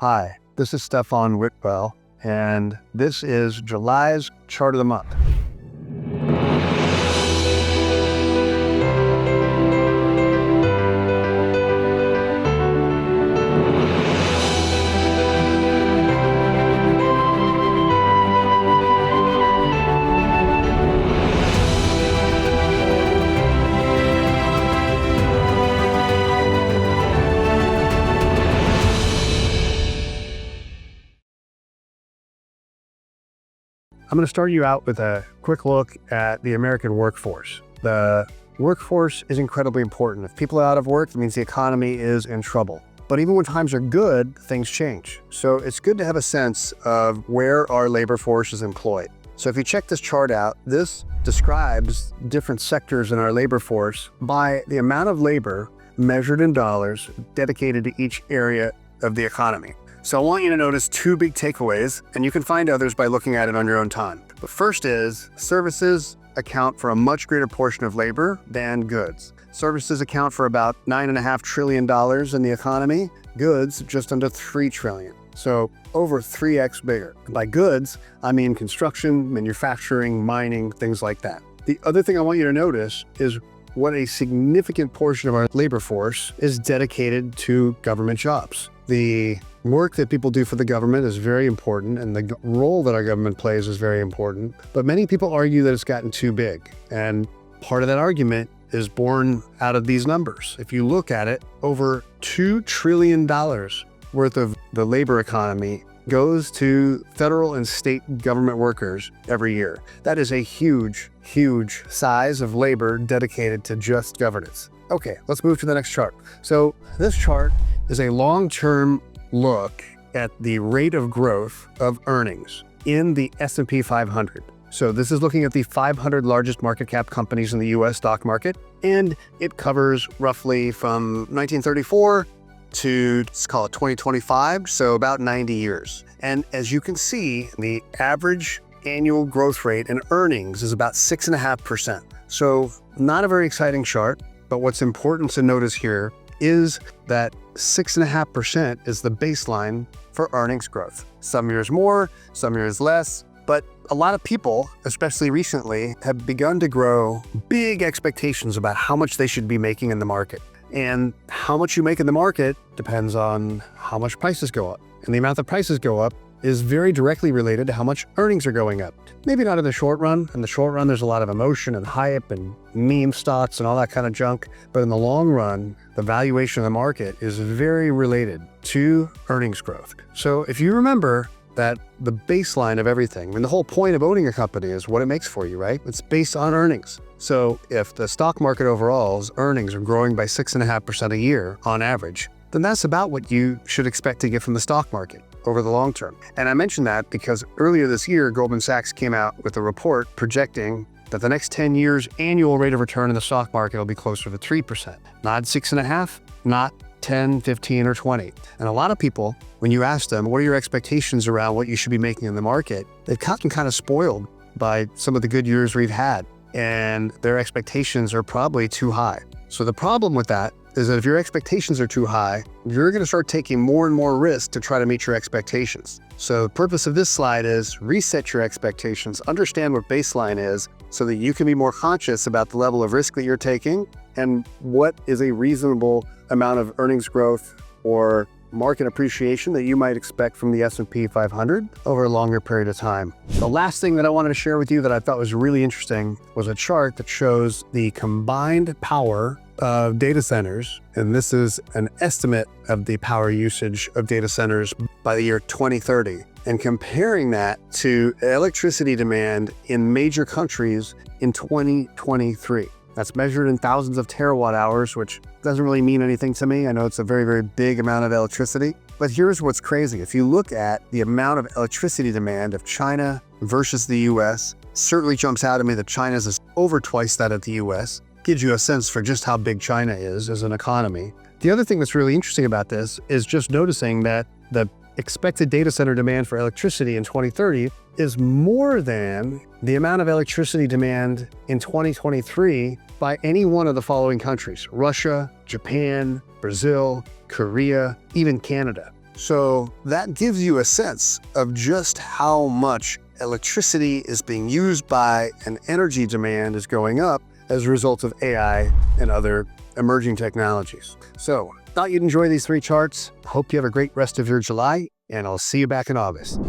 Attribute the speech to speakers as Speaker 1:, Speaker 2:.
Speaker 1: Hi, this is Stefan Whitwell, and this is July's chart of the month. I'm going to start you out with a quick look at the American workforce. The workforce is incredibly important. If people are out of work, it means the economy is in trouble. But even when times are good, things change. So it's good to have a sense of where our labor force is employed. So if you check this chart out, this describes different sectors in our labor force by the amount of labor measured in dollars dedicated to each area of the economy. So I want you to notice two big takeaways, and you can find others by looking at it on your own time. But first is, services account for a much greater portion of labor than goods. Services account for about $9.5 trillion in the economy, goods just under $3 trillion. So over 3x bigger. By goods, I mean construction, manufacturing, mining, things like that. The other thing I want you to notice is what a significant portion of our labor force is dedicated to government jobs. The work that people do for the government is very important, and the role that our government plays is very important. But many people argue that it's gotten too big. And part of that argument is born out of these numbers. If you look at it, over $2 trillion worth of the labor economy goes to federal and state government workers every year. That is a huge, huge size of labor dedicated to just governance. Okay, let's move to the next chart. So this chart is a long-term look at the rate of growth of earnings in the S&P 500. So this is looking at the 500 largest market cap companies in the US stock market, and it covers roughly from 1934 to, let's call it 2025, so about 90 years. And as you can see, the average annual growth rate in earnings is about 6.5%. So not a very exciting chart, but what's important to notice here is that 6.5% is the baseline for earnings growth. Some years more, some years less, but a lot of people, especially recently, have begun to grow big expectations about how much they should be making in the market. And how much you make in the market depends on how much prices go up. And the amount that prices go up is very directly related to how much earnings are going up. Maybe not in the short run. In the short run, there's a lot of emotion and hype and meme stocks and all that kind of junk. But in the long run, the valuation of the market is very related to earnings growth. So if you remember that the baseline of everything, I mean, the whole point of owning a company is what it makes for you, right? It's based on earnings. So if the stock market overall's earnings are growing by 6.5% a year on average, then that's about what you should expect to get from the stock market over the long term. And I mention that because earlier this year, Goldman Sachs came out with a report projecting that the next 10 years annual rate of return in the stock market will be closer to 3%. Not 6.5, not 10, 15, or 20. And a lot of people, when you ask them, what are your expectations around what you should be making in the market, they've gotten kind of spoiled by some of the good years we've had, and their expectations are probably too high. So the problem with that is that if your expectations are too high, you're going to start taking more and more risk to try to meet your expectations. So the purpose of this slide is reset your expectations, understand what baseline is, so that you can be more conscious about the level of risk that you're taking and what is a reasonable amount of earnings growth or market appreciation that you might expect from the S&P 500 over a longer period of time. The last thing that I wanted to share with you that I thought was really interesting was a chart that shows the combined power of data centers, and this is an estimate of the power usage of data centers by the year 2030, and comparing that to electricity demand in major countries in 2023. That's measured in thousands of terawatt hours, which doesn't really mean anything to me. I know it's a very, very big amount of electricity, but here's what's crazy. If you look at the amount of electricity demand of China versus the US, certainly jumps out at me that China's is over twice that of the US. Gives you a sense for just how big China is as an economy. The other thing that's really interesting about this is just noticing that the expected data center demand for electricity in 2030 is more than the amount of electricity demand in 2023 by any one of the following countries: Russia, Japan, Brazil, Korea, even Canada. So that gives you a sense of just how much electricity is being used by and energy demand is going up as a result of AI and other emerging technologies. So, thought you'd enjoy these 3 charts. Hope you have a great rest of your July, and I'll see you back in August.